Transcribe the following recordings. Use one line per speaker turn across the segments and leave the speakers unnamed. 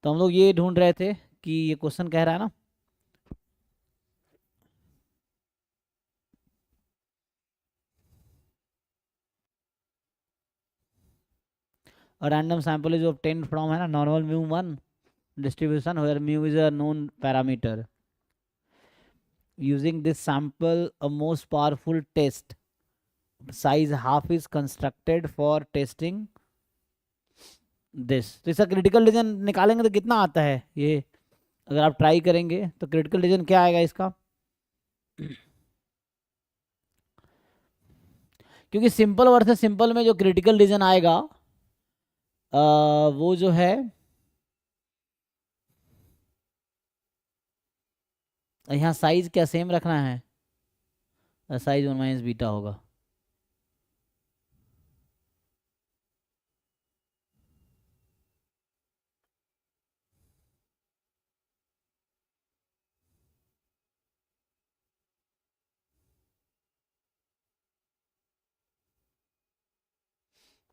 तो हम लोग ये ढूंढ रहे थे कि ये क्वेश्चन कह रहा है ना, a random sample is obtained from है ना normal mu1 distribution where mu is a known parameter. Using this sample, a most powerful test size half is constructed for testing this. तो इसका क्रिटिकल रीजन निकालेंगे तो कितना आता है ये, अगर आप ट्राई करेंगे तो क्रिटिकल रीजन क्या आएगा इसका? क्योंकि सिंपल वर्सेस सिंपल में जो क्रिटिकल रीजन आएगा वो जो है यहाँ साइज क्या सेम रखना है, साइज 1 - बीटा होगा।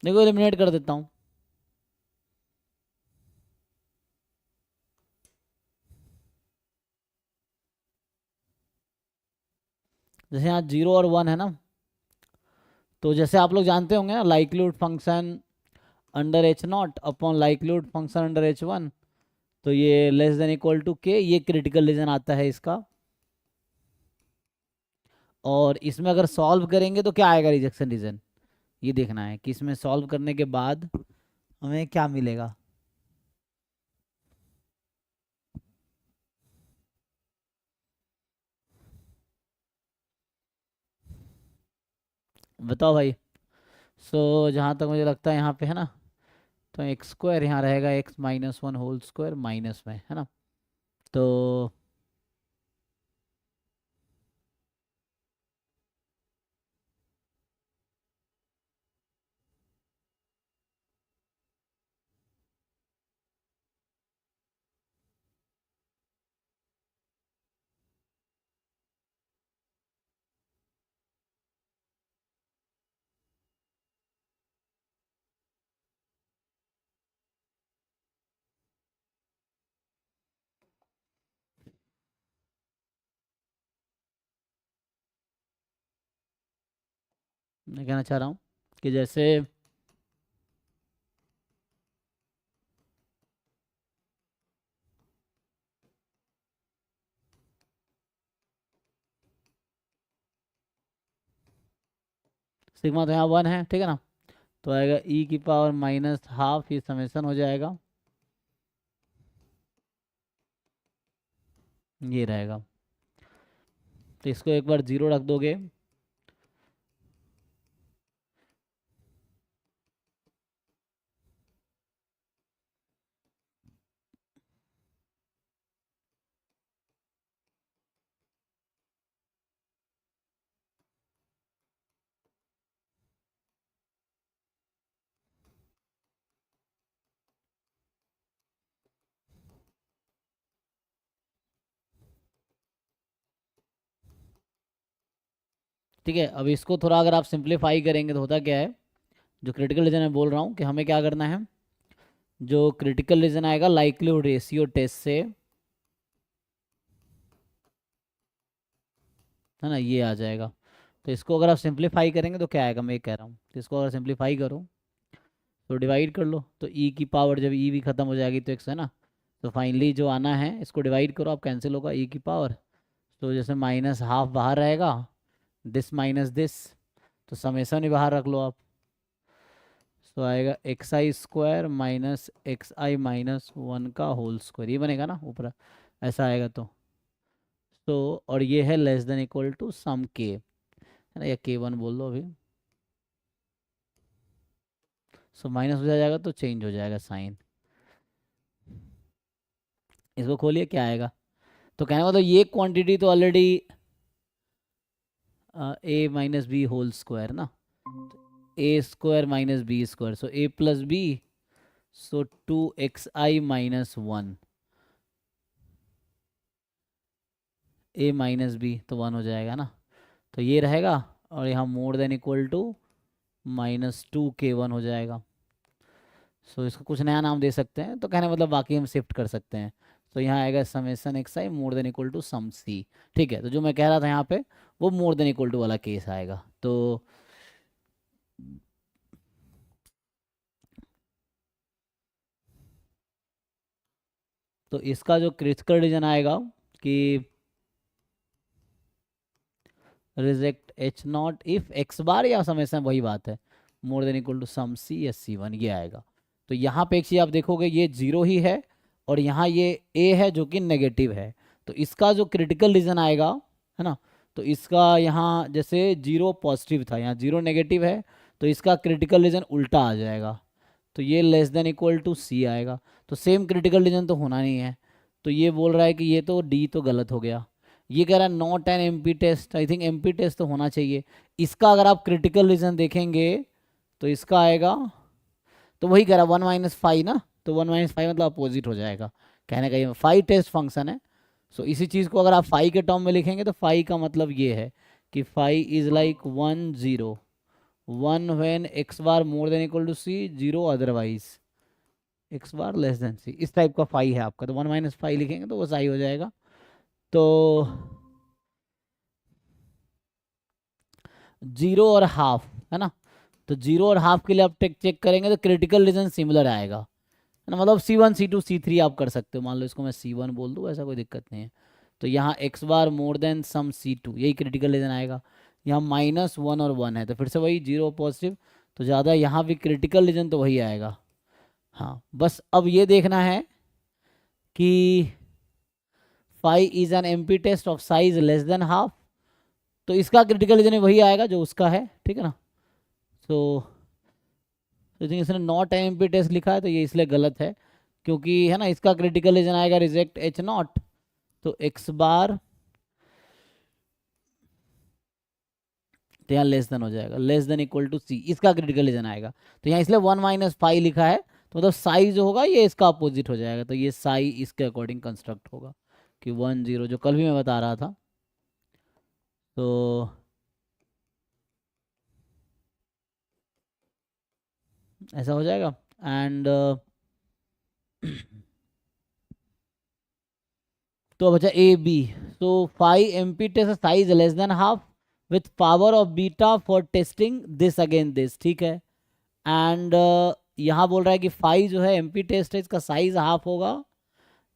देखो एलिमिनेट कर देता हूँ। जैसे यहाँ 0 और 1 है ना, तो जैसे आप लोग जानते होंगे ना likelihood function under H0 upon likelihood function under H1, तो ये लेस देन इक्वल टू के, ये क्रिटिकल रीजन आता है इसका। और इसमें अगर सॉल्व करेंगे तो क्या आएगा रिजेक्शन रीजन, ये देखना है कि इसमें सॉल्व करने के बाद हमें क्या मिलेगा। बताओ भाई। जहाँ तक मुझे लगता है यहाँ पे है ना, तो एक्स स्क्वायर यहाँ रहेगा x - 1 होल स्क्वायर माइनस में, है ना। तो मैं कहना चाह रहा हूँ कि जैसे सिग्मा तो यहाँ 1 है, ठीक है ना, तो आएगा e⁻⁻½ ये समेसन हो जाएगा, ये रहेगा। तो इसको एक बार 0 रख दोगे, ठीक है। अब इसको थोड़ा अगर आप सिंप्लीफाई करेंगे तो होता क्या है, जो क्रिटिकल रीजन मैं बोल रहा हूँ कि हमें क्या करना है, जो क्रिटिकल रीजन आएगा लाइक्लीहुड रेशियो टेस्ट से, है ना, ये आ जाएगा। तो इसको अगर आप सिंप्लीफाई करेंगे तो क्या आएगा, मैं ये कह रहा हूँ, तो इसको अगर सिंप्लीफाई करो तो डिवाइड कर लो, तो ई की पावर जब ई भी खत्म हो जाएगी तो एक्स, है ना, तो फाइनली जो आना है इसको डिवाइड करो, आप कैंसिल होगा ई की पावर, तो जैसे -½ बाहर रहेगा, दिस माइनस दिस, तो समेसन ही बाहर रख लो आप, तो आएगा xi² माइनस xi - 1 का होल स्क्वायर, ये बनेगा ना ऊपर, ऐसा आएगा। तो और ये है लेस देन इक्वल टू सम के, है ना, या k1 बोल दो अभी। माइनस हो जाएगा तो चेंज हो जाएगा साइन, इसको खोलिए क्या आएगा। तो कहने का मतलब ये क्वांटिटी तो already a - b whole square ना, a² - b², so a+b, so 2xi - 1, a - b तो 1 हो जाएगा ना, तो ये रहेगा, और यहाँ मोर देन इक्वल टू -2k1 हो जाएगा। सो इसको कुछ नया नाम दे सकते हैं, तो कहने मतलब बाकी हम शिफ्ट कर सकते हैं। तो यहाँ आएगा summation x i more than equal to sum c. ठीक है, तो जो मैं कह रहा था यहाँ पे वो मोर देन इक्वल टू वाला केस आएगा। तो इसका जो क्रिटिकल रीजन आएगा कि reject H naught if x bar या समेसन, वही बात है, more than equal to sum c s c one, ये आएगा। तो यहाँ पे एक चीज़ आप देखोगे, ये जीरो ही है और यहाँ ये ए है जो कि नेगेटिव है। तो इसका जो क्रिटिकल रीजन आएगा, है ना, तो इसका यहाँ जैसे जीरो पॉजिटिव था, यहाँ जीरो नेगेटिव है, तो इसका क्रिटिकल रीजन उल्टा आ जाएगा। तो ये लेस देन इक्वल टू सी आएगा। तो सेम क्रिटिकल रीजन तो होना नहीं है, तो ये बोल रहा है कि ये तो डी तो गलत हो गया। ये कह रहा है not an MP test, I think MP test तो होना चाहिए। इसका अगर आप क्रिटिकल रीजन देखेंगे तो इसका आएगा, तो वही कह रहा है 1 - 5 ना, तो 1 - 5 मतलब अपोजिट हो जाएगा। कहने का ये फाइव टेस्ट फंक्शन है। सो इसी चीज़ को अगर आप फाइव के टर्म में लिखेंगे तो फाइव का मतलब ये है कि five is like 1 0 1 when x bar more than equal to c, zero otherwise x bar less than c, इस टाइप का फाइव है आपका। तो 1 - 5 लिखेंगे तो वो सही हो जाएगा। तो जीरो और हाफ, है ना, तो जीरो और हाफ के लिए आप टेक चेक करेंगे तो क्रिटिकल रीजन सिमिलर आएगा, है ना, मतलब C1 C2 C3 आप कर सकते हो। मान लो इसको मैं C1 बोल दूँ, ऐसा कोई दिक्कत नहीं है। तो यहाँ x bar more then some C2, यही क्रिटिकल रीजन आएगा। यहाँ -1 और 1 है, तो फिर से वही जीरो पॉजिटिव, तो ज़्यादा यहाँ भी क्रिटिकल रीजन तो वही आएगा। हाँ, बस अब ये देखना है कि five is an MP test of size less than half, तो इसका क्रिटिकल रीजन वही आएगा जो उसका है, ठीक है ना। तो इसने नॉट एम्पी टेस्ट लिखा है तो ये इसलिए गलत है, क्योंकि है ना इसका क्रिटिकल रीजन आएगा रिजेक्ट एच नॉट, तो एक्स बार, तो यहाँ लेस देन हो जाएगा, लेस देन इक्वल टू सी, इसका क्रिटिकल रीजन आएगा। तो यहाँ इसलिए 1 - 5 लिखा है, तो मतलब साई जो होगा ये इसका अपोजिट हो जाएगा, तो ये साई इसके अकॉर्डिंग कंस्ट्रक्ट होगा कि 1 0, जो कल भी मैं बता रहा था। तो ऐसा हो जाएगा। एंड तो अब बचा ए बी। तो five MP test size less than half with power of beta for testing this again this, ठीक है। एंड यहाँ बोल रहा है कि फाइव जो है एमपी टेस्ट है, इसका साइज हाफ होगा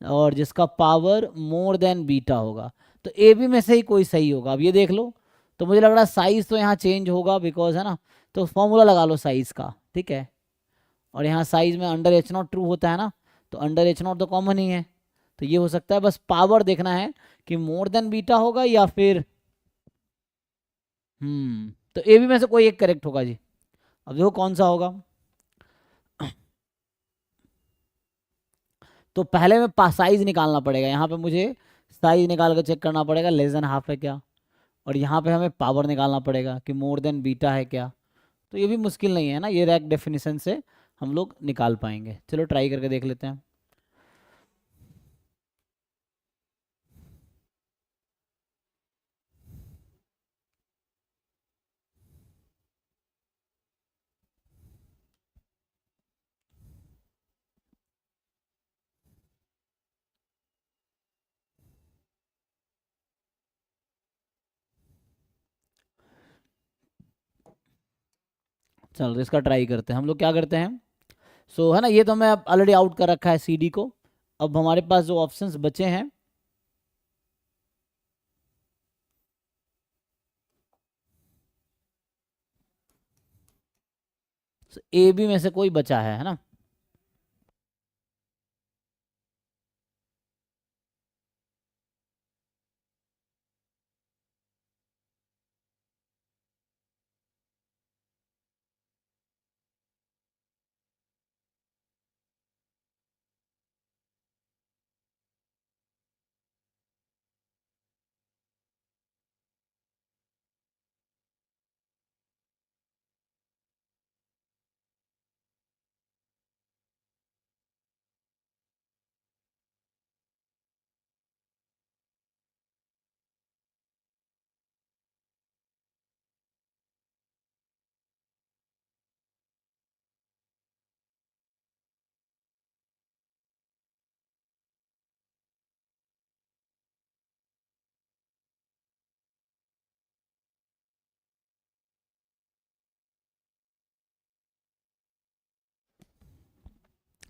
और जिसका पावर मोर देन बीटा होगा। तो ए बी में से ही कोई सही होगा। अब ये देख लो, तो मुझे लग रहा है साइज तो यहाँ चेंज होगा बिकॉज, है ना, तो फॉर्मूला लगा लो साइज का, ठीक है। और यहाँ साइज में अंडर एच नॉट ट्रू होता है ना, तो अंडर एच नॉट तो कॉमन ही है, तो ये हो सकता है। बस पावर देखना है कि मोर देन बीटा होगा या फिर तो ए बी में से कोई एक करेक्ट होगा जी। अब देखो कौन सा होगा। तो पहले में साइज निकालना पड़ेगा, यहाँ पे मुझे साइज निकाल कर चेक करना पड़ेगा लेस देन हाफ है क्या, और यहाँ पे हमें पावर निकालना पड़ेगा कि मोर देन बीटा है क्या। तो ये भी मुश्किल नहीं है ना, ये रैक डेफिनेशन से हम लोग निकाल पाएंगे। चलो ट्राई करके देख लेते हैं। चलो इसका ट्राई करते हैं। हम लोग क्या करते हैं, सो है ना, ये तो मैं ऑलरेडी आउट कर रखा है सी डी को। अब हमारे पास जो ऑप्शंस बचे हैं, ए बी में से कोई बचा है ना।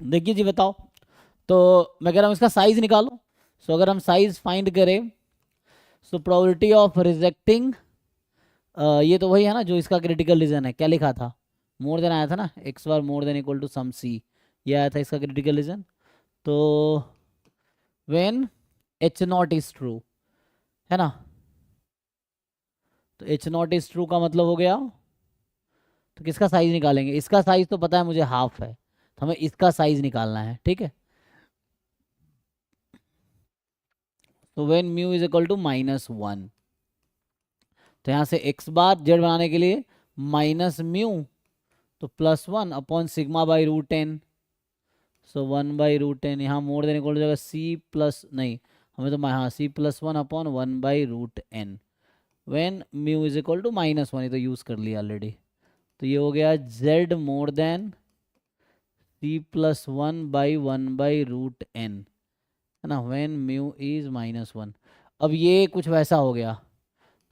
देखिए जी बताओ, तो मैं कह रहा हूँ इसका साइज निकालो। सो अगर हम साइज फाइंड करें, सो प्रोबेबिलिटी ऑफ रिजेक्टिंग, ये तो वही है ना जो इसका क्रिटिकल रीजन है, क्या लिखा था, मोर देन आया था ना, x bar more than equal to sum c, ये आया था इसका क्रिटिकल रीजन। तो when H naught is true, है ना, तो एच नॉट इज ट्रू का मतलब हो गया, तो किसका साइज निकालेंगे, इसका साइज तो पता है मुझे हाफ है, तो हमें इसका साइज निकालना है, ठीक है। तो when mu is equal to -1, तो यहाँ से एक्स बार जेड बनाने के लिए माइनस म्यू, तो +1 अपॉन सिग्मा बाई √10, सो 1/√10, यहाँ मोर देन इक्वल हो जाएगा सी प्लस, नहीं हमें तो हाँ C+1 upon 1/√n, when mu is equal to -1, ये तो यूज़ कर लिया ऑलरेडी। तो ये हो गया z मोर देन C+1/1/√n, है ना, व्हेन म्यू इज -1। अब ये कुछ वैसा हो गया,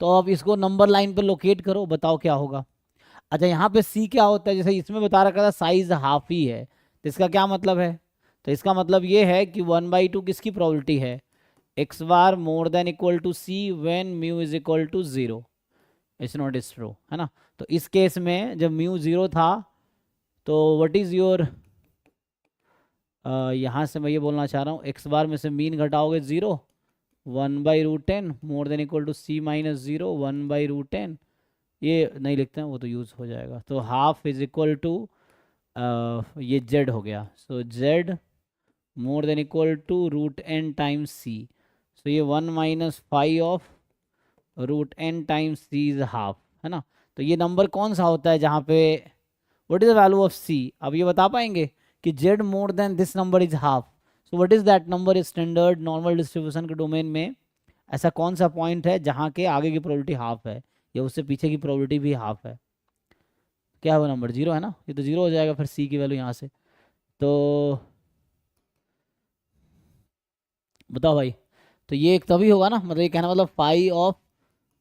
तो अब इसको नंबर लाइन पे लोकेट करो, बताओ क्या होगा। अच्छा यहाँ पे सी क्या होता है, जैसे इसमें बता रखा था साइज हाफ ही है, तो इसका क्या मतलब है, तो इसका मतलब ये है कि 1/2 किसकी प्रोबेबिलिटी है, x bar more than equal to c when mu is equal to 0, it's not is true, है ना। तो इस केस में जब म्यू 0 था, तो व्हाट इज योर, यहाँ से मैं ये बोलना चाह रहा हूँ, एक्स बार में से मीन घटाओगे 0, 1/√10 more than equal to c -0 1/√10, ये नहीं लिखते हैं वो तो यूज़ हो जाएगा, तो हाफ इज इक्वल टू ये z हो गया, so z more than equal to √n times c, so ये 1 - 5 of √n times c is half, है ना। तो ये नंबर कौन सा होता है जहाँ पे what is the value of c, अब ये बता पाएंगे कि z more than this number is half, so what is that number, standard normal distribution के डोमेन में ऐसा कौन सा पॉइंट है जहाँ के आगे की प्रोबेबिलिटी हाफ है या उससे पीछे की प्रोबेबिलिटी भी हाफ है, क्या है वो नंबर, 0 है ना, ये तो 0 हो जाएगा फिर सी की वैल्यू यहाँ से। तो बताओ भाई, तो ये एक तभी होगा ना, मतलब ये कहना मतलब 5 of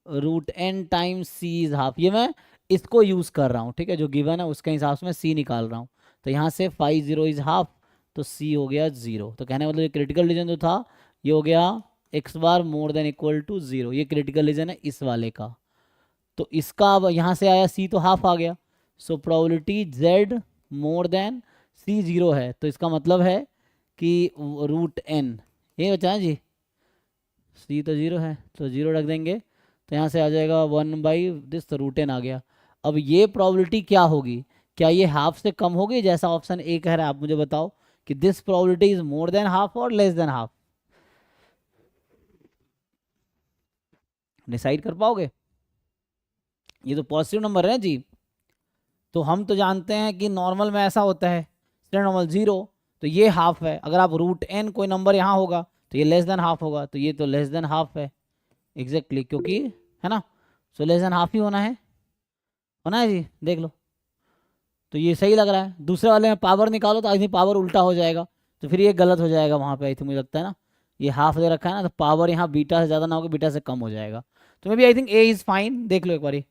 √n times c is half, ये मैं इसको यूज़ कर रहा हूँ, ठीक है, जो गिवन है उसके हिसाब से मैं सी निकाल रहा हूँ। तो यहाँ से 5 0 इज हाफ, तो सी हो गया 0, तो कहने मतलब ये क्रिटिकल रीजन जो था ये हो गया x bar more than equal to 0, ये क्रिटिकल रीजन है इस वाले का। तो इसका अब यहाँ से आया सी तो हाफ आ गया, so probability z more than c 0 है, तो इसका मतलब है कि √n, ये बचा है जी, सी तो 0 है तो 0 रख देंगे, तो यहाँ से आ जाएगा 1/this, तो √n आ गया। अब ये प्रोबेबिलिटी क्या होगी, क्या ये हाफ से कम होगी जैसा ऑप्शन ए कह रहा है, आप मुझे बताओ कि this probability is more than half और लेस देन हाफ, डिसाइड कर पाओगे, ये तो पॉजिटिव नंबर है जी, तो हम तो जानते हैं कि नॉर्मल में ऐसा होता है स्टैंडर्ड नॉर्मल 0, तो ये हाफ है, अगर आप √n कोई नंबर यहाँ होगा तो ये लेस देन हाफ होगा, तो ये तो लेस देन हाफ है एग्जैक्टली, क्योंकि है ना, सो लेस देन हाफ ही होना है जी, देख लो। तो ये सही लग रहा है, दूसरे वाले में पावर निकालो तो आई थिंक पावर उल्टा हो जाएगा, तो फिर ये गलत हो जाएगा वहाँ पे, आई थिंक मुझे लगता है ना, ये हाफ दे रखा है ना, तो पावर यहाँ बीटा से ज़्यादा ना होगा, बीटा से कम हो जाएगा, तो maybe I think a is fine, देख लो एक बारी,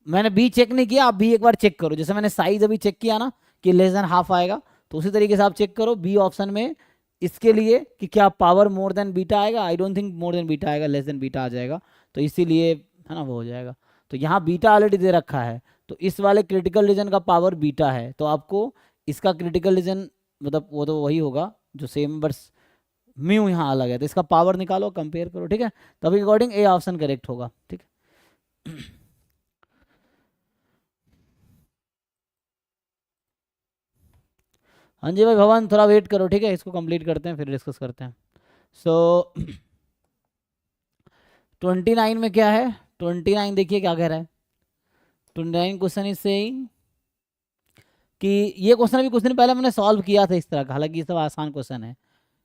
मैंने बी चेक नहीं किया, आप भी एक बार चेक करो, जैसे मैंने साइज अभी चेक किया ना कि लेस देन हाफ आएगा, तो उसी तरीके से आप चेक करो बी ऑप्शन में इसके लिए कि क्या पावर मोर देन बीटा आएगा, I don't think more than beta आएगा, लेस देन बीटा आ जाएगा, तो इसीलिए है ना वो हो जाएगा। तो यहाँ बीटा ऑलरेडी दे रखा है, तो इस वाले क्रिटिकल रीजन का पावर बीटा है, तो आपको इसका क्रिटिकल रीजन मतलब वो तो वही होगा जो सेम, बस म्यू यहाँ अलग है, तो इसका पावर निकालो कंपेयर करो, ठीक है, तभी अकॉर्डिंग ए ऑप्शन करेक्ट होगा, ठीक है। हाँ जी भाई भवन, थोड़ा वेट करो, ठीक है, इसको कंप्लीट करते हैं फिर डिस्कस करते हैं। सो 29 में क्या है, 29 देखिए क्या कह रहा है, 29 क्वेश्चन इज सेइंग कि ये क्वेश्चन अभी कुछ दिन पहले मैंने सॉल्व किया था इस तरह का, हालांकि ये सब आसान क्वेश्चन है,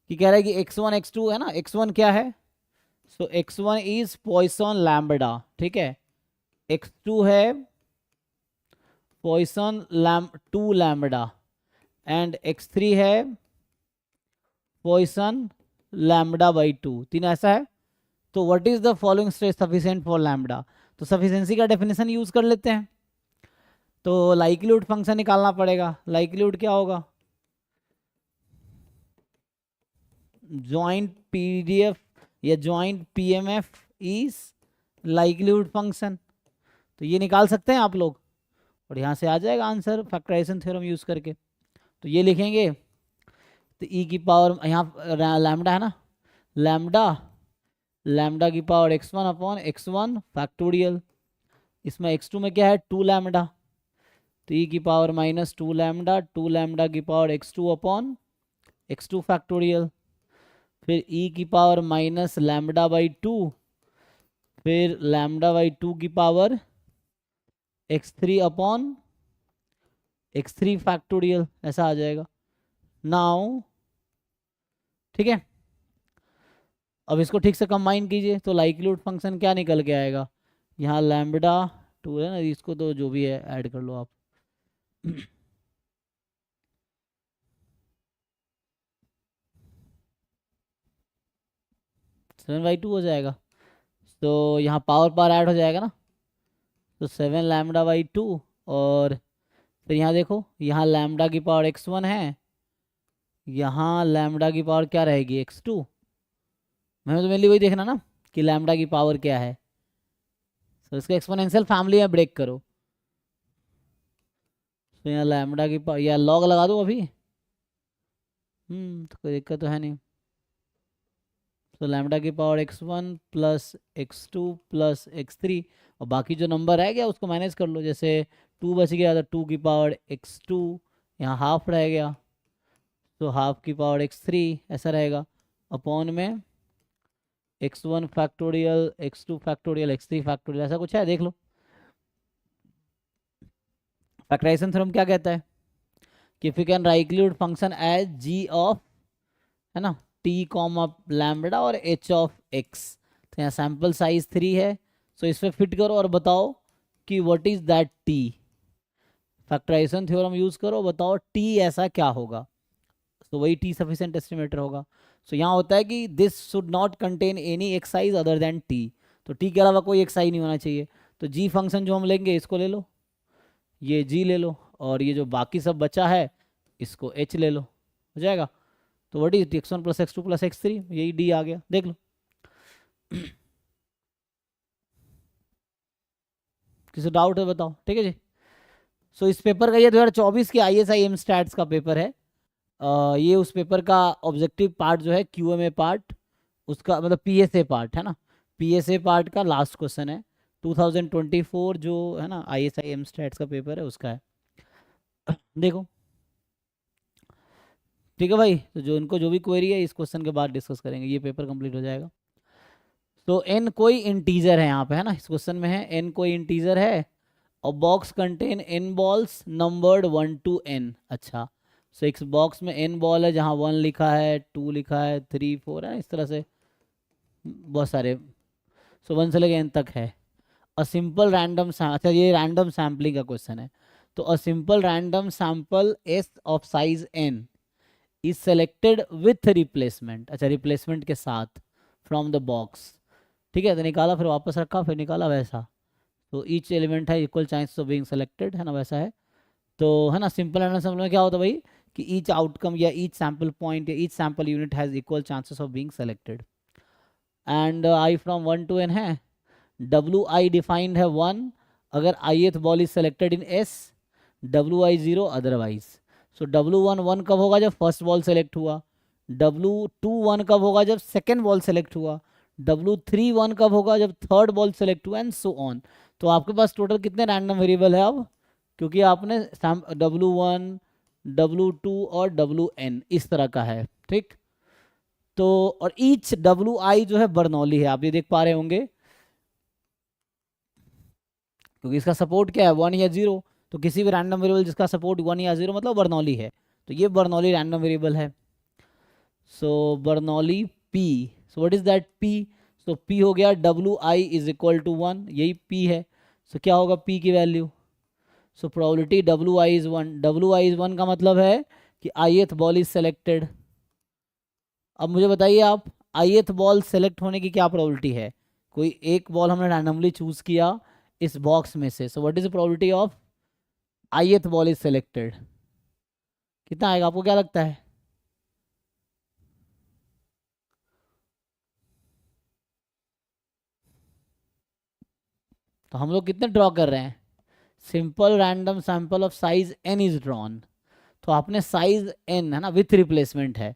कि कह रहा है कि x1 x2 है ना, x1 क्या है, सो x1 इज पॉइसन लैम्बडा, ठीक है, x2 है पॉइसन 2 लैम्बडा, एंड x3 है पॉइसन λ/2, तीन ऐसा है। तो what is the following state sufficient for lambda, तो सफिशिएंसी का डेफिनेशन यूज कर लेते हैं, तो लाइक्लीहुड फंक्शन निकालना पड़ेगा, लाइक्लीहुड क्या होगा, ज्वाइंट पीडीएफ या joint PMF is likelihood function. तो ये निकाल सकते हैं आप लोग, और यहाँ से आ जाएगा आंसर फैक्टराइजेशन थ्योरम यूज करके। तो ये लिखेंगे, तो ई की पावर यहाँ लैम्डा है ना, लैम्डा लैम्डा की power x1 upon x1 factorial, इसमें x2 में क्या है 2 लैम्डा, तो ई की पावर माइनस 2 लैम्डा, 2 लैम्डा की power x2 upon x2 factorial, फिर ई की पावर माइनस लैम्डा बाई 2, फिर लैम्डा बाई 2 की power x3 upon x3 factorial, ऐसा आ जाएगा नाउ। ठीक है, अब इसको ठीक से कंबाइन कीजिए तो लाइक्लीहुड फंक्शन क्या निकल के आएगा, यहाँ लैम्बडा 2 है ना, इसको तो जो भी है ऐड कर लो आप। 7/2 हो जाएगा, तो यहाँ पावर पावर ऐड हो जाएगा ना, तो 7 लैम्बडा बाई 2, और फिर यहाँ देखो यहाँ लैम्बडा की पावर x1 है, यहाँ लैम्बडा की पावर क्या रहेगी x2, मैं तो मेनली वही देखना ना कि लैम्बडा की पावर क्या है, तो इसका एक्सपोनेंशियल फैमिली में ब्रेक करो, तो यहाँ लैम्बडा की पावर या लॉग लगा दो अभी, तो कोई दिक्कत तो है नहीं, तो लैम्बडा की power x1 plus x2 plus x3, और बाकी जो नंबर रह गया उसको मैनेज कर लो, जैसे 2 बच गया तो 2 की पावर x2, यहाँ हाफ रह गया तो हाफ की पावर x3 ऐसा रहेगा, अपॉन में x1 factorial x2 factorial x3 factorial, ऐसा कुछ है देख लो। फैक्टराइजेशन थ्योरम क्या कहता है कि if you can likelihood function as g of, है ना, t कॉमा लैम्बडा और h ऑफ x, तो यहाँ सैम्पल साइज 3 है, सो इस पर फिट करो और बताओ कि what is that t, factorization theorem use करो, बताओ t ऐसा क्या होगा, तो वही t सफिशिएंट एस्टिमेटर होगा। सो यहाँ होता है कि this should not contain any excise other than t, तो t के अलावा कोई एक्साइज नहीं होना चाहिए, तो g फंक्शन जो हम लेंगे इसको ले लो, ये g ले लो, और ये जो बाकी सब बचा है इसको h ले लो, हो जाएगा। तो what is x1 plus x2 plus x3, यही d आ गया, देख लो। किसी डाउट है बताओ, ठीक है जी। सो इस पेपर का ये 2024 के ISI एम स्टैट्स का पेपर है, ये उस पेपर का ऑब्जेक्टिव पार्ट जो है QMA पार्ट, उसका मतलब PSA पार्ट है ना, PSA पार्ट का लास्ट क्वेश्चन है 2024 जो है ना ISI एम स्टैट्स का पेपर है उसका है। देखो ठीक है भाई, तो जो इनको जो भी क्वेरी है इस क्वेश्चन के बाद डिस्कस करेंगे, ये पेपर कंप्लीट हो जाएगा। तो n कोई इंटीजर है यहाँ पे, है ना, इस क्वेश्चन में है n कोई इंटीजर है, और box contain n balls numbered 1 to n। अच्छा, सो एक बॉक्स में n बॉल है जहाँ 1 लिखा है, 2 लिखा है, 3 4 है, इस तरह से बहुत सारे, सो 1 से लेकर n तक है। अ सिंपल रैंडम, अच्छा ये रैंडम सैम्पलिंग का क्वेश्चन है, तो a simple random sample s of size n is selected with replacement, अच्छा रिप्लेसमेंट के साथ, फ्रॉम द बॉक्स। ठीक है, तो निकाला फिर वापस रखा फिर निकाला, वैसा, तो ईच एलिमेंट है equal chances of being selected, है ना, वैसा है। तो है ना, सिंपल रैंडम सैंपल में क्या होता है भाई कि ईच आउटकम या ईच सैंपल पॉइंट या each sample unit has equal chances of being selected, and I from 1 to n है, WI डिफाइंड है 1 अगर ith ball is selected in S, WI 0 otherwise. So W1 1 कब होगा जब first ball select हुआ, W2 1 कब होगा जब सेकेंड बॉल सेलेक्ट हुआ, W3 1 कब होगा जब थर्ड बॉल सेलेक्ट हुआ, एंड सो ऑन। तो आपके पास टोटल कितने रैंडम वेरिएबल है अब, क्योंकि आपने W1 W2 और WN इस तरह का है, ठीक। तो और ईच WI जो है बर्नौली है, आप ये देख पा रहे होंगे, क्योंकि इसका सपोर्ट क्या है 1 या 0, तो किसी भी रैंडम वेरिएबल जिसका सपोर्ट 1 या 0 मतलब बर्नौली है, तो ये बर्नौली रैंडम वेरिएबल है। So Bernoulli P, so what is that P, so P हो गया WI इज इक्वल टू 1, यही P है। सो क्या होगा P की value, so probability WI is 1, WI is 1 का मतलब है कि ith बॉल इज सेलेक्टेड। अब मुझे बताइए आप, ith बॉल सेलेक्ट होने की क्या प्रोबेबिलिटी है, कोई एक बॉल हमने रैंडमली चूज किया इस बॉक्स में से, सो what is the probability of ith ball is selected, कितना आएगा आपको क्या लगता है। तो हम लोग कितने ड्रॉ कर रहे हैं, simple random sample of size n is drawn. तो आपने साइज n है ना विथ रिप्लेसमेंट है,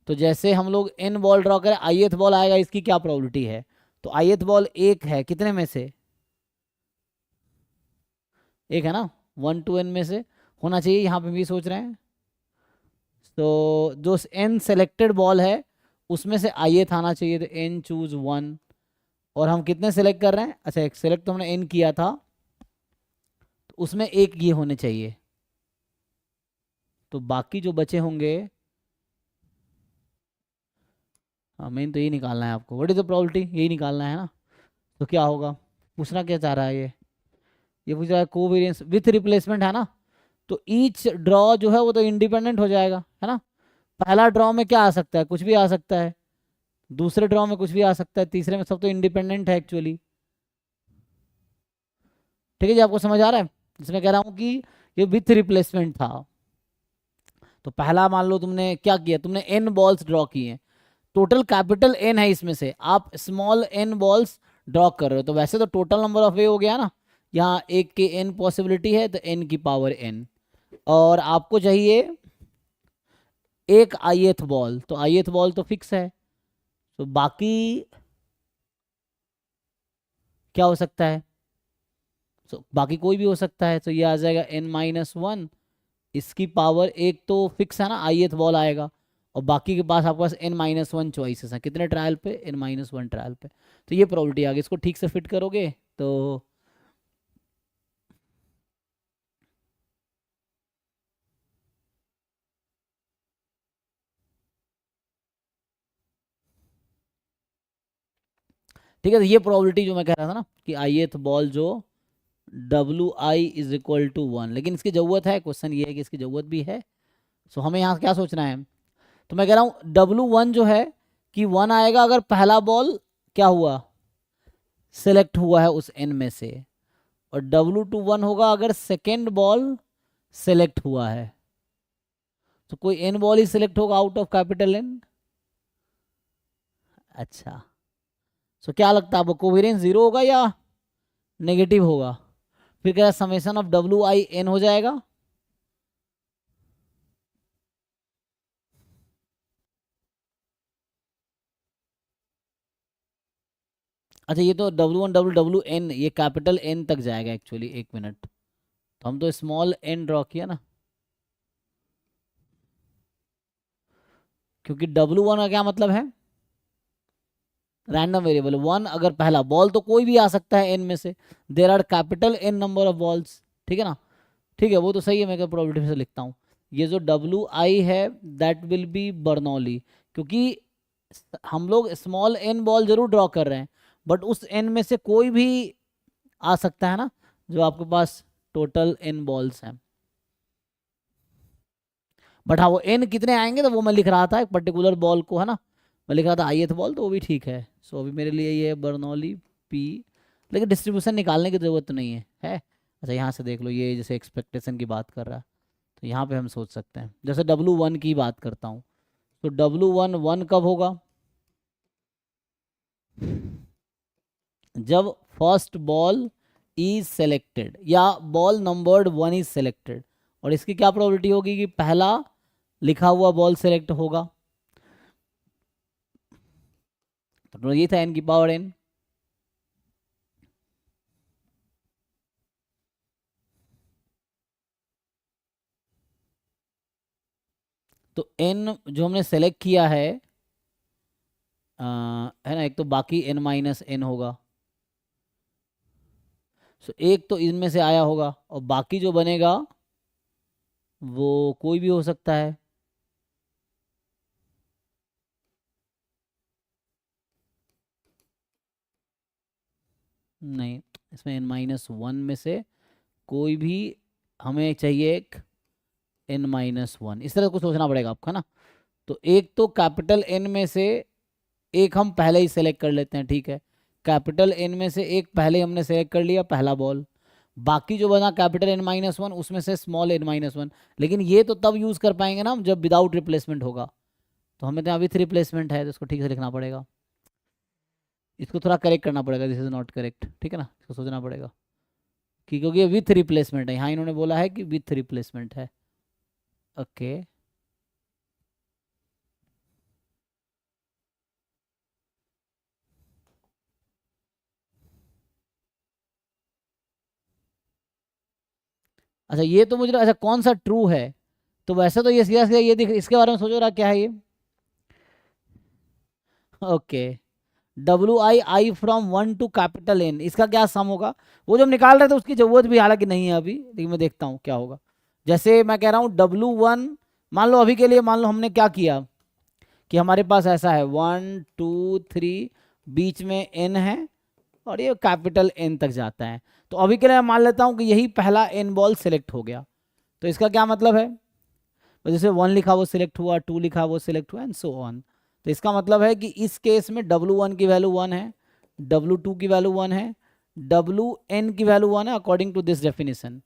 तो जैसे हम लोग n बॉल ड्रॉ करें ith बॉल आएगा, इसकी क्या प्रोबेबिलिटी है, तो ith बॉल एक है कितने में से, एक है ना, 1 to n में से होना चाहिए, यहाँ पे भी सोच रहे हैं। तो जो n सेलेक्टेड बॉल है उसमें से ith आना चाहिए, तो n चूज 1, और हम कितने सेलेक्ट कर रहे हैं, अच्छा एक सेलेक्ट तो हमने n किया था, तो उसमें एक ये होने चाहिए, तो बाकी जो बचे होंगे, हाँ मेन तो यही निकालना है आपको, व्हाट इज द प्रोबेबिलिटी, यही निकालना है ना। तो क्या होगा, पूछना क्या चाह रहा है ये पूछ रहा है कोवेरिएंस विथ रिप्लेसमेंट है ना, तो ईच ड्रॉ जो है वो तो इंडिपेंडेंट हो जाएगा है ना। पहला ड्रॉ में क्या आ सकता है, कुछ भी आ सकता है, दूसरे ड्रॉ में कुछ भी आ सकता है, तीसरे में सब तो इंडिपेंडेंट है एक्चुअली। ठीक है जी, आपको समझ आ रहा है, जिसमें कह रहा हूँ कि ये विथ रिप्लेसमेंट था। तो पहला मान लो तुमने क्या किया, तुमने n बॉल्स ड्रॉ किए, टोटल कैपिटल n है, इसमें से आप स्मॉल n बॉल्स ड्रॉ कर रहे हो, तो वैसे तो टोटल नंबर ऑफ वे हो गया ना, यहाँ एक के n पॉसिबिलिटी है तो n की पावर n, और आपको चाहिए एक ith बॉल, तो ith बॉल तो फिक्स है, तो बाकी क्या हो सकता है, तो बाकी कोई भी हो सकता है, तो ये आ जाएगा n-1, इसकी पावर एक तो फिक्स है ना, ith बॉल आएगा, और बाकी के पास आपके पास n-1 चॉइसेस हैं, कितने ट्रायल पे, n-1 ट्रायल पे, तो ये प्रोबेबिलिटी आ गई, इसको ठीक से फिट करोगे तो ठीक है। तो ये प्रोबेबिलिटी जो मैं कह रहा था ना कि ith बॉल जो wi इज इक्वल टू 1, लेकिन इसकी ज़रूरत है, क्वेश्चन ये है कि इसकी ज़रूरत भी है, सो हमें यहाँ क्या सोचना है, तो मैं कह रहा हूँ W1 जो है कि 1 आएगा अगर पहला बॉल क्या हुआ, सेलेक्ट हुआ है उस n में से, और W2 1 होगा अगर सेकेंड बॉल सेलेक्ट हुआ है, तो कोई n बॉल ही सिलेक्ट होगा आउट ऑफ कैपिटल N। अच्छा, सो क्या लगता है आपको, कोवेरियंस 0 होगा या नेगेटिव होगा, फिर क्या समेशन ऑफ WIN हो जाएगा, अच्छा ये तो W1 WWN ये कैपिटल N तक जाएगा एक्चुअली, एक मिनट, तो हम तो स्मॉल n ड्रॉ किया ना, क्योंकि W1 का क्या मतलब है, रैंडम वेरिएबल 1, अगर पहला बॉल तो कोई भी आ सकता है n में से, there are capital N number of balls, ठीक है ना, ठीक है वो तो सही है, मैं प्रोबेबिलिटी से लिखता हूँ, ये जो WI है दैट विल बी बर्नौली, क्योंकि हम लोग स्मॉल n बॉल जरूर ड्रॉ कर रहे हैं, बट उस n में से कोई भी आ सकता है ना, जो आपके पास टोटल n बॉल्स हैं, बट हाँ वो n कितने आएंगे तो वो मैं लिख रहा था एक पर्टिकुलर बॉल को है ना, मैं लिख रहा था ith बॉल, तो वो भी ठीक है। सो अभी मेरे लिए ये बर्नौली P, लेकिन डिस्ट्रीब्यूशन निकालने की ज़रूरत तो नहीं है। अच्छा यहाँ से देख लो, ये जैसे एक्सपेक्टेशन की बात कर रहा है, तो यहाँ पे हम सोच सकते हैं, जैसे W1 की बात करता हूँ, तो W1 1 कब होगा, जब फर्स्ट बॉल इज सेलेक्टेड या बॉल नंबर्ड 1 इज सेलेक्टेड, और इसकी क्या प्रोबेबिलिटी होगी कि पहला लिखा हुआ बॉल सेलेक्ट होगा, तो ये था n की पावर n, तो n जो हमने सेलेक्ट किया है है ना, एक तो बाकी n-n होगा, सो एक तो इनमें से आया होगा, और बाकी जो बनेगा वो कोई भी हो सकता है, नहीं इसमें n-1 में से कोई भी हमें चाहिए, एक n-1, इस तरह को सोचना पड़ेगा आपका ना, तो एक तो कैपिटल N में से एक हम पहले ही सेलेक्ट कर लेते हैं, ठीक है, कैपिटल N में से एक पहले हमने सेलेक्ट कर लिया पहला बॉल, बाकी जो बना कैपिटल n-1 उसमें से स्मॉल n-1, लेकिन ये तो तब यूज़ कर पाएंगे ना हम जब विदाउट रिप्लेसमेंट होगा, तो हमें तो यहाँ विथ रिप्लेसमेंट है, तो इसको ठीक से लिखना पड़ेगा। इसको थोड़ा करेक्ट करना पड़ेगा, दिस इज नॉट करेक्ट, ठीक है ना, इसको सोचना पड़ेगा कि क्योंकि ये विथ रिप्लेसमेंट है, यहाँ इन्होंने बोला है कि विथ रिप्लेसमेंट है। ओके अच्छा, ये तो मुझे अच्छा कौन सा ट्रू है, तो वैसे तो ये सीधा सीधा ये दिख, इसके बारे में सोचो रहा क्या है ये। Okay WI from 1 to N, इसका क्या सम होगा, वो जो हम निकाल रहे थे उसकी जरूरत भी हालांकि नहीं है अभी, लेकिन मैं देखता हूँ क्या होगा। जैसे मैं कह रहा हूँ W1, मान लो अभी के लिए, मान लो हमने क्या किया कि हमारे पास ऐसा है 1 2 3, बीच में N है और ये कैपिटल N तक जाता है। तो अभी के लिए मैं मान लेता हूँ कि यही पहला N बॉल सिलेक्ट हो गया। तो इसका क्या मतलब है, तो जैसे 1 लिखा वो सिलेक्ट हुआ, 2 लिखा वो सिलेक्ट हुआ एंड सो ऑन। तो इसका मतलब है कि इस केस में W1 की वैल्यू 1 है, W2 की वैल्यू 1 है, WN की वैल्यू 1 है अकॉर्डिंग टू दिस डेफिनेशन,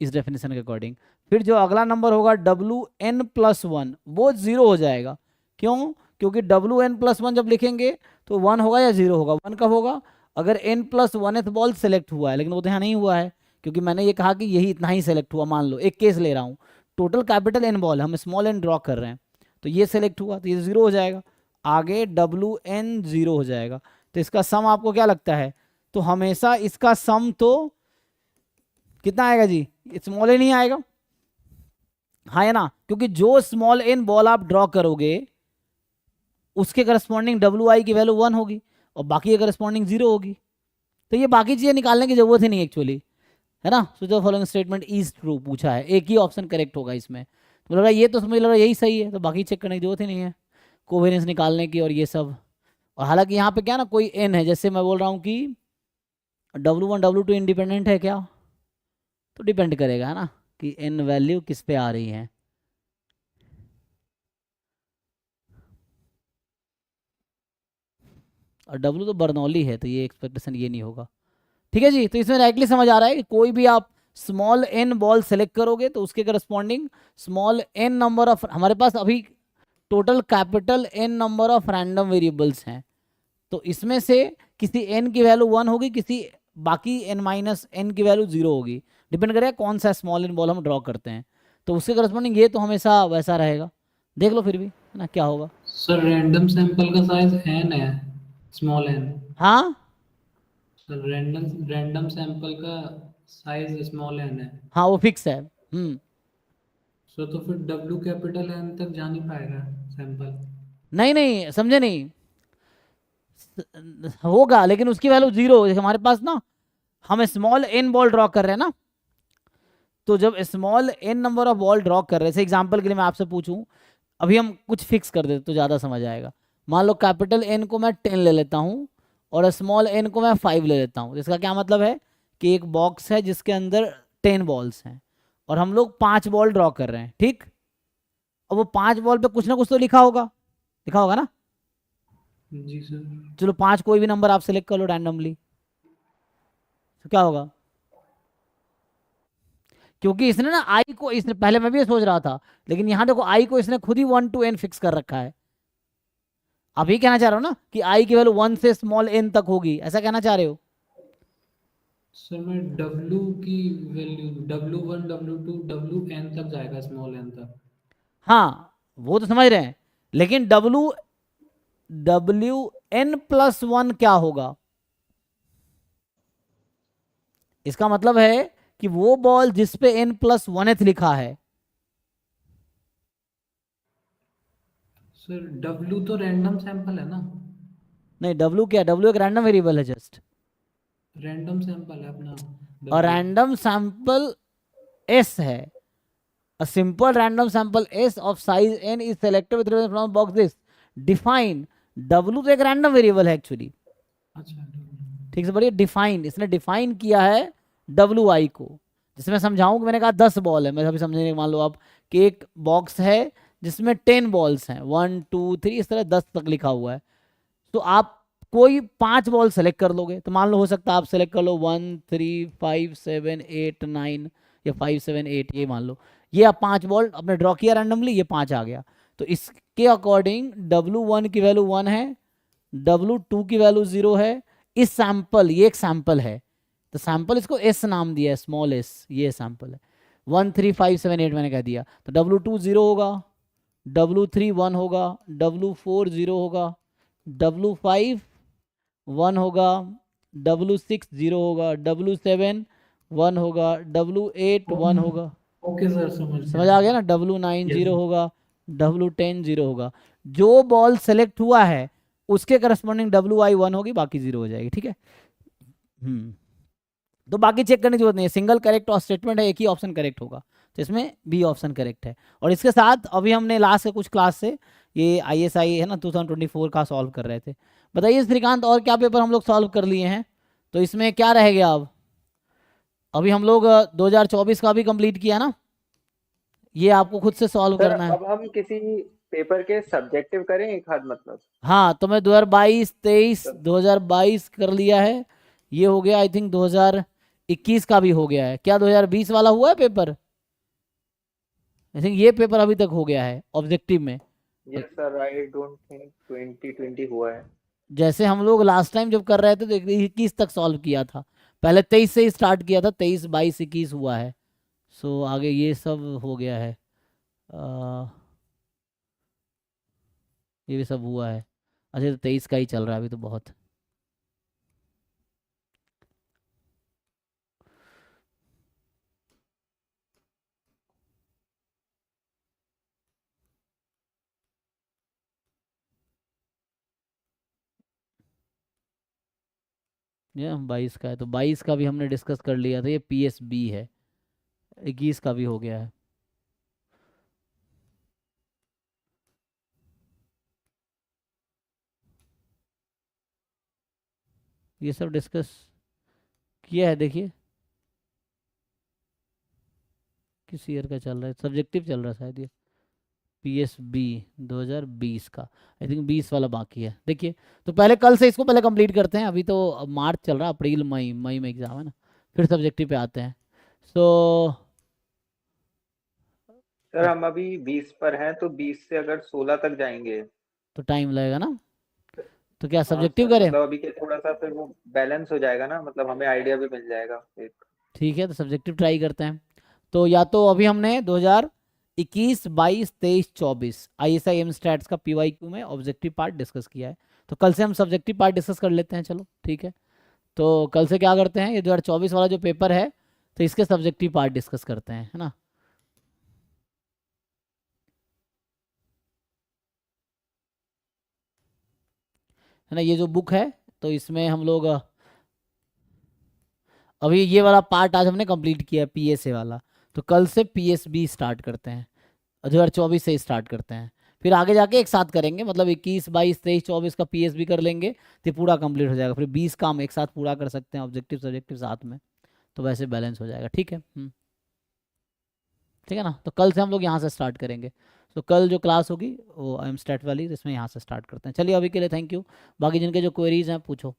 इस डेफिनेशन के अकॉर्डिंग। फिर जो अगला नंबर होगा WN+1 वो 0 हो जाएगा। क्यों, क्योंकि WN+1 जब लिखेंगे तो 1 होगा या 0 होगा, 1 कब होगा, अगर N+1th बॉल सेलेक्ट हुआ है, लेकिन वो तो यहाँ नहीं हुआ है क्योंकि मैंने ये कहा कि यही इतना ही सेलेक्ट हुआ। मान लो एक केस ले रहा हूँ, टोटल कैपिटल N बॉल, हम स्मॉल n ड्रॉ कर रहे हैं, तो ये सेलेक्ट हुआ तो ये 0 हो जाएगा, आगे WN 0 हो जाएगा। तो इसका सम आपको क्या लगता है, तो हमेशा इसका सम तो कितना आएगा जी, स्मॉल एन ही आएगा, हाँ है ना, क्योंकि जो स्मॉल एन बॉल आप ड्रॉ करोगे उसके करस्पॉन्डिंग WI की वैल्यू 1 होगी और बाकी के करस्पॉन्डिंग 0 होगी। तो ये बाकी चीजें निकालने की जरूरत ही नहीं एक्चुअली, है ना। So the following statement is true पूछा है, एक ही ऑप्शन करेक्ट होगा इसमें, तो लग रहा है ये, तो मुझे लग रहा है यही सही है, तो बाकी चेक करने की जरूरत ही नहीं है, कोवेरियंस निकालने की और ये सब। और हालांकि यहाँ पे क्या ना कोई एन है, जैसे मैं बोल रहा हूँ कि W1 W2 इंडिपेंडेंट है क्या, तो डिपेंड करेगा, है ना, कि एन वैल्यू किस पे आ रही है। और W तो बर्नौली है, तो ये एक्सपेक्टेशन ये नहीं होगा। ठीक है जी, तो इसमें डायरेक्टली समझ आ रहा है कि कोई भी आप स्मॉल n बॉल सेलेक्ट करोगे तो उसके corresponding small n number of, हमारे पास अभी total capital n number of random variables हैं, तो इसमें से किसी n की वैल्यू 1 होगी, किसी बाकी n-n की वैल्यू 0 होगी, डिपेंड करेगा कौन सा स्मॉल n बॉल हम ड्रॉ करते हैं। तो उसके करस्पॉन्डिंग ये तो हमेशा वैसा रहेगा, देख लो फिर भी, है ना, क्या होगा।
सर रैंडम सैंपल का साइज n है, स्मॉल n।
हाँ
सर रैंडम रैंडम सैंपल का साइज स्मॉल n है।
हाँ वो फिक्स है।
सर तो फिर W कैपिटल N तक जा नहीं पाएगा सैंपल।
नहीं नहीं समझे नहीं, होगा लेकिन उसकी वैल्यू 0, हमारे पास ना, हम स्मॉल n बॉल ड्रॉ कर रहे हैं ना, तो जब small n number of ball draw कर रहे हैं, एग्जांपल के लिए मैं आपसे पूछूं, अभी हम कुछ फिक्स कर देते तो ज़्यादा समझ आएगा। मान लो कैपिटल N को मैं 10 ले लेता हूँ और स्मॉल n को मैं 5 ले लेता हूँ, इसका क्या मतलब है कि एक बॉक्स है जिसके अंदर 10 बॉल्स हैं और हम लोग 5 बॉल ड्रॉ कर रहे हैं, ठीक। और वो 5 बॉल पे कुछ ना कुछ तो लिखा होगा ना।
जी सर।
चलो 5 कोई भी नंबर आप सेलेक्ट कर लो रैंडमली, तो क्या होगा, क्योंकि इसने ना आई को, इसने पहले मैं भी ये सोच रहा था, लेकिन यहाँ देखो आई को इसने खुद ही 1 to n फिक्स कर रखा है। अभी कहना चाह रहा हूँ ना कि आई की वैल्यू 1 से स्मॉल n तक होगी, ऐसा कहना चाह रहे हो।
सर मैं W की वैल्यू W1 W2 WN तक जाएगा, स्मॉल n तक।
हाँ वो तो समझ रहे हैं, लेकिन WN+1 क्या होगा, इसका मतलब है कि वो बॉल जिसपे n+1th लिखा है।
सर W तो रैंडम सैंपल है ना।
नहीं W क्या, W एक रैंडम वेरिएबल है जस्ट,
रैंडम सैंपल है अपना
और
W।
रैंडम सैंपल S है। A simple random sample S of size n is selected with reference from box this. Define W तो एक रैंडम वेरिएबल है एक्चुअली,
अच्छा
ठीक से बढ़िया, डिफाइन, इसने डिफाइन किया है WI को, जिसमें समझाऊं कि मैंने कहा 10 बॉल है, मैं अभी समझने, मान लो आप कि एक बॉक्स है जिसमें 10 बॉल्स हैं, 1 2 3 इस तरह 10 तक लिखा हुआ है, तो आप कोई 5 बॉल सेलेक्ट कर लोगे, तो मान लो हो सकता है आप सेलेक्ट कर लो 1 3 5 7 8 9 या 5 7 8, ये मान लो, ये आप 5 बॉल अपने ड्रॉ किया रैंडमली, ये 5 आ गया, तो इसके अकॉर्डिंग W1 की वैल्यू 1 है, W2 की वैल्यू 0 है। इस सैंपल, ये एक सैंपल है, तो सैंपल इसको S नाम दिया है, स्मॉल s, ये सैंपल है। 13578 मैंने कह दिया, तो W2 0 होगा, W3 1 होगा, W4 0 होगा, W5 1 होगा, W6 0 होगा, W7 1 होगा, W8 1 होगा।
ओके सर, समझ
समझ आ गया ना? W9
Yes,
0
sir.
होगा, W10 0 होगा। जो बॉल सेलेक्ट हुआ है उसके करस्पॉन्डिंग WI 1 होगी, बाकी 0 हो जाएगी। ठीक है। तो बाकी चेक करने की जरूरत नहीं है, सिंगल करेक्ट और स्टेटमेंट है, एक ही ऑप्शन करेक्ट होगा, तो इसमें बी ऑप्शन करेक्ट है। और इसके साथ अभी हमने लास्ट के कुछ क्लास से ये ISI है ना 2024 का सॉल्व कर रहे थे। बताइए श्रीकांत, और क्या पेपर हम लोग सॉल्व कर लिए हैं? तो इसमें क्या रह गया अब? अभी हम लोग 2024 का भी कंप्लीट किया ना, ये आपको खुद से सॉल्व
सर
करना है।
अब हम किसी पेपर के सब्जेक्टिव करें एक हाथ, मतलब
हाँ, तो मैं 2022 23
सर
2022 कर लिया है, ये हो गया। आई थिंक 2021 का भी हो गया है क्या? 2020 वाला हुआ है पेपर? आई थिंक ये पेपर अभी तक हो गया है ऑब्जेक्टिव में।
Yes sir, I don't think 2020 हुआ है।
जैसे हम लोग लास्ट टाइम जब कर रहे थे तो 21 तक सॉल्व किया था, पहले 23 से ही स्टार्ट किया था, 23 22 21 हुआ है। सो आगे ये सब हो गया है, ये भी सब हुआ है। अच्छा, तो 23 का ही चल रहा है अभी तो बहुत। ये 22 का है, तो 22 का भी हमने डिस्कस कर लिया था, ये PSB है। 21 का भी हो गया है। ये सब डिस्कस किया है। देखिए किस ईयर का चल रहा है, सब्जेक्टिव चल रहा है शायद ये PSB 2020 का। आई थिंक 20 वाला बाकी है। देखिए, तो पहले कल से इसको पहले कंप्लीट करते हैं, अभी तो मार्च चल रहा है, अप्रैल मई, मई में एग्जाम है ना, फिर सब्जेक्टिव पे आते हैं। सो
सर हम अभी 20 पर हैं, तो 20 से अगर 16 तक जाएंगे।
तो टाइम लगेगा ना, तो क्या
हाँ
सब्जेक्टिव
सर,
करें?
मतलब अभी के थोड़ा सा फिर वो बैलेंस हो जाएगा ना, मतलब हमें आइडिया भी मिल जाएगा एक।
ठीक है, तो सब्जेक्टिव ट्राई करते हैं। तो या तो अभी हमने 2021 22 23 24 ISI एम स्टैट्स का PYQ में ऑब्जेक्टिव पार्ट डिस्कस किया है, तो कल से हम सब्जेक्टिव पार्ट डिस्कस कर लेते हैं। चलो ठीक है, तो कल से क्या करते हैं, ये 2024 वाला जो पेपर है, तो इसके सब्जेक्टिव पार्ट डिस्कस करते हैं, है ना। है ना, ये जो बुक है, तो इसमें हम लोग अभी ये वाला पार्ट आज हमने कंप्लीट किया है, PSA वाला, तो कल से PSB स्टार्ट करते हैं, 2024 से स्टार्ट करते हैं, फिर आगे जाके एक साथ करेंगे, मतलब 21 22 23 24 का PSB कर लेंगे तो ये पूरा कंप्लीट हो जाएगा, फिर 20 काम एक साथ पूरा कर सकते हैं, ऑब्जेक्टिव सब्जेक्टिव साथ में, तो वैसे बैलेंस हो जाएगा। ठीक है। ठीक है ना, तो कल से हम लोग यहाँ से स्टार्ट करेंगे। तो कल जो क्लास होगी वो एम स्टैट वाली, इसमें यहाँ से स्टार्ट करते हैं। चलिए अभी के लिए थैंक यू, बाकी जिनके जो क्वेरीज हैं पूछो।